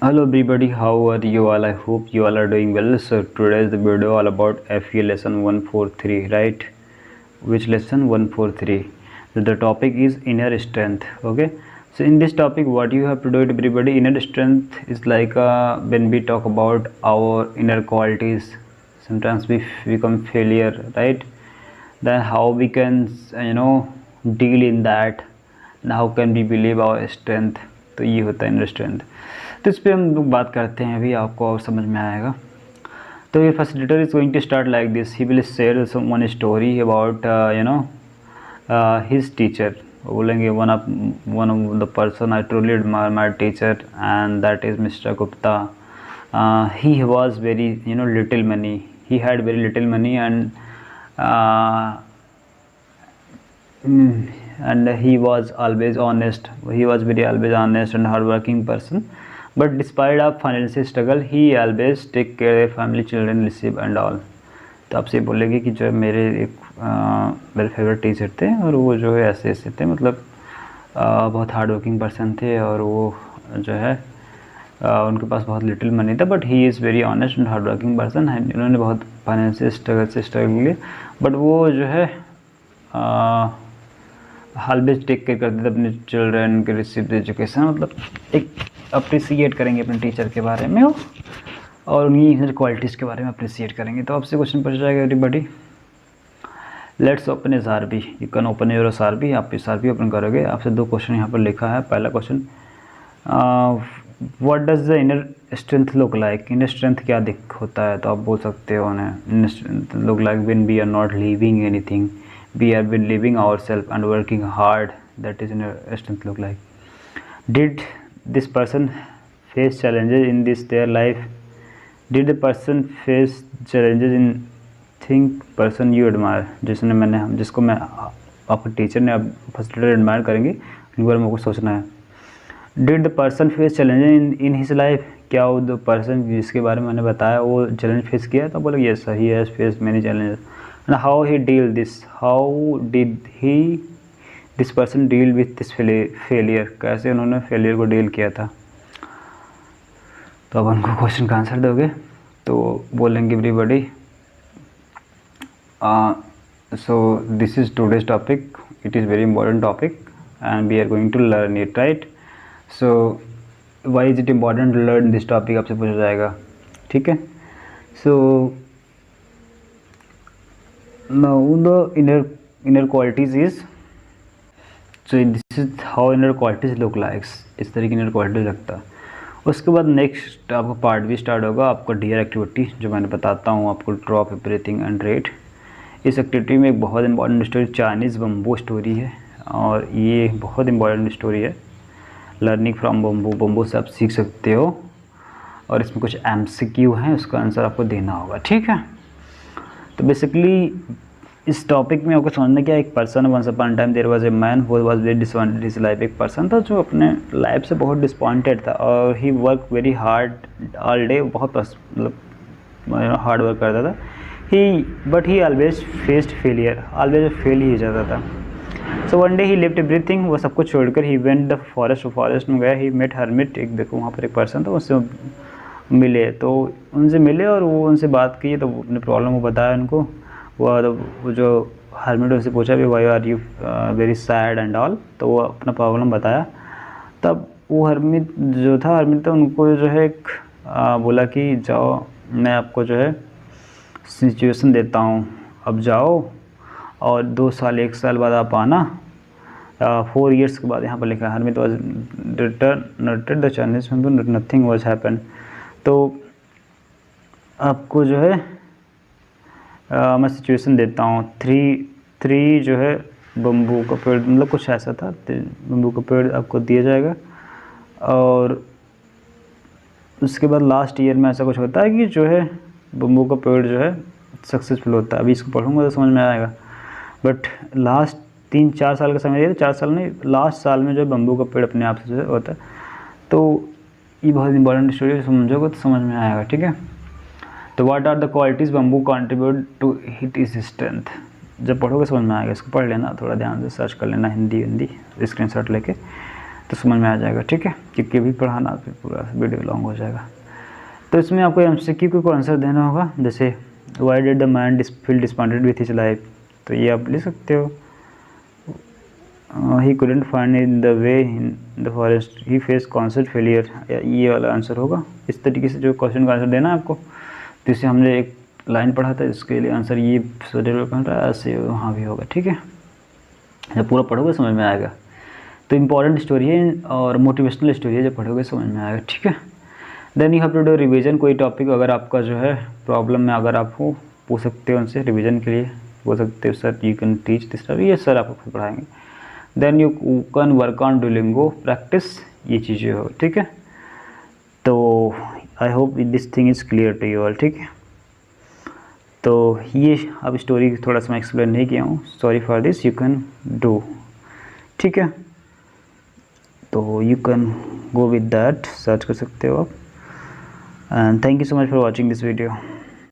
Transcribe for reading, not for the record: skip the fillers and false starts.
Hello everybody, how are you all? I hope you all are doing well. So today is the video all about FE lesson 143, right? Which lesson 143? So the topic is inner strength. Okay. So in this topic, what you have to do, everybody, inner strength is like when we talk about our inner qualities. Sometimes we become failure, right? Then how we can deal in that, and how can we believe our strength. तो ये होता है inner strength. तो इस पर हम लोग बात करते हैं, अभी आपको और समझ में आएगा. तो ये facilitator is going to start like this. He will share one story about his teacher. बोलेंगे one of the person I truly admire my teacher and that is mister Gupta. He was very little money. He had very little money and he was always honest. He was very always honest and hardworking person. But despite of financial struggle, he always take care of family, children, receive and all. तो आपसे बोलेंगे कि जो मेरे मेरे favourite teacher थे और वो जो है ऐसे ऐसे थे, मतलब बहुत हार्ड वर्किंग पर्सन थे और वो जो है उनके पास बहुत लिटिल मनी था. But he is very honest and hard working person. इन्होंने बहुत फाइनेंशियल स्ट्रगल किए, बट वो जो है ऑलवेज टेक केयर करते थे अपने चिल्ड्रन के, रिसीव एजुकेशन. मतलब एक अप्रिसिएट करेंगे अपने टीचर के बारे में और उनकी इनर क्वालिटीज़ के बारे में अप्रिसिएट करेंगे. तो आपसे क्वेश्चन पूछा जाएगा everybody. Let's open S R B. You can open your S R B. आप एस आर बी ओपन करोगे. आपसे दो क्वेश्चन यहाँ पर लिखा है. पहला question, what does the inner strength look like. Inner strength क्या दिख होता है. तो आप बोल सकते हो उन्हें inner strength look like when we are not leaving anything. We have been living ourselves and working hard. That is inner strength look like. Did this person face challenges in their life? Did the person face challenges in think person you admire? जिसको मैं आपके teacher ने आप facilitator admire करेंगे, इनके बारे में आपको सोचना है. Did the person face challenges in his life? क्या वो द पर्सन जिसके बारे में मैंने बताया वो चैलेंज फेस किया है. तो बोले yes sir, he has faced many challenges. And how he deal this? How did this person deal with this failure? कैसे उन्होंने फेलियर को डील किया था. तो अब उनको क्वेश्चन का आंसर दोगे तो बोलेंगे everybody. So this is today's topic. It is very important topic and we are going to learn it, right? So why is it important to learn this topic? आपसे पूछा जाएगा, ठीक है. So now the inner qualities is, so this is how inner qualities look like. इस तरह की inner qualities लगता है. उसके बाद नेक्स्ट आपका पार्ट भी स्टार्ट होगा. आपका डियर एक्टिविटी जो मैंने बताता हूँ आपको, ड्रॉप एवरीथिंग एंड रेट. इस एक्टिविटी में एक बहुत important story Chinese bamboo story है और ये बहुत इंपॉर्टेंट स्टोरी है. Learning from bamboo. बम्बू से आप सीख सकते हो और इसमें कुछ MCQ हैं, उसका आंसर आपको देना होगा, ठीक है. तो बेसिकली इस टॉपिक में आपको समझना क्या, एक person once upon time there was a man who was very disappointed his life. एक पर्सन था जो अपने लाइफ से बहुत डिसअपॉइंटेड था और he work very hard all day. बहुत मतलब हार्ड वर्क करता था. But he always faced failure. Always fail ही जाता था. So one day he left everything. वो सब कुछ छोड़कर ही वेंट द फॉरेस्ट में गया. He met hermit. एक देखो वहाँ पर एक पर्सन था, उससे मिले. तो उनसे मिले और वो उनसे बात की तो अपनी प्रॉब्लम वो बताया उनको. वो जो हर्मिट उनसे पूछा भी why are you very sad and all. तो वो अपना प्रॉब्लम बताया. तब वो हर्मिट जो था उनको जो है एक बोला कि जाओ मैं आपको जो है सिचुएशन देता हूँ, अब जाओ और 2 साल 1 साल बाद आप आना. 4 years के बाद यहाँ पर लिखा है hermit was return the Chinese nothing was happen. तो आपको जो है मैं सिचुएशन देता हूँ. 3 जो है बम्बू का पेड़, मतलब कुछ ऐसा था. बम्बू का पेड़ आपको दिया जाएगा और उसके बाद लास्ट ईयर में ऐसा कुछ होता है कि जो है बम्बू का पेड़ जो है सक्सेसफुल होता है. अभी इसको पढ़ूंगा तो समझ में आएगा. बट लास्ट 3-4 साल का समय दिया. 4 साल नहीं, लास्ट साल में जो है बम्बू का पेड़ अपने आप से जो होता है. तो ये बहुत इंपॉर्टेंट स्टोरी, समझोगे तो समझ में आएगा, ठीक है. तो what are the qualities bamboo contribute to its strength. जब पढ़ोगे समझ में आएगा. इसको पढ़ लेना, थोड़ा ध्यान से सर्च कर लेना, हिंदी स्क्रीनशॉट लेके. तो समझ में आ जाएगा, ठीक है, क्योंकि भी पढ़ाना फिर पूरा वीडियो लॉन्ग हो जाएगा। तो इसमें आपको MCQ को आंसर देना होगा, जैसे why did the man feel disappointed with his life, तो ये आप लिख सकते हो। He couldn't find in the way in the forest, he face concert failure, ये वाला आंसर होगा। इस तरीके से जो क्वेश्चन का आंसर देना है आपको। तो इससे हमने एक लाइन पढ़ा था, इसके लिए आंसर ये बन रहा है, ऐसे वहाँ भी होगा, ठीक है। जब पूरा पढ़ोगे समझ में आएगा। तो इम्पॉर्टेंट स्टोरी है और मोटिवेशनल स्टोरी है, जब पढ़ोगे समझ में आएगा, ठीक है। Then you have to do revision, कोई टॉपिक अगर आपका जो है प्रॉब्लम में अगर आप हो, पूछ सकते हो उनसे रिवीजन के लिए, बोल सकते हो sir you can teach this story, ये सर आपको खुद पढ़ाएंगे। Then you can work on Duolingo practice, ये चीज़ें हो, ठीक है। तो I hope this thing is clear to you all, ठीक है। तो ये अब स्टोरी थोड़ा सा मैं एक्सप्लेन नहीं किया हूँ, sorry for this, you can do, ठीक है। तो you can go with that, search कर सकते हो आप। And thank you so much for watching this video.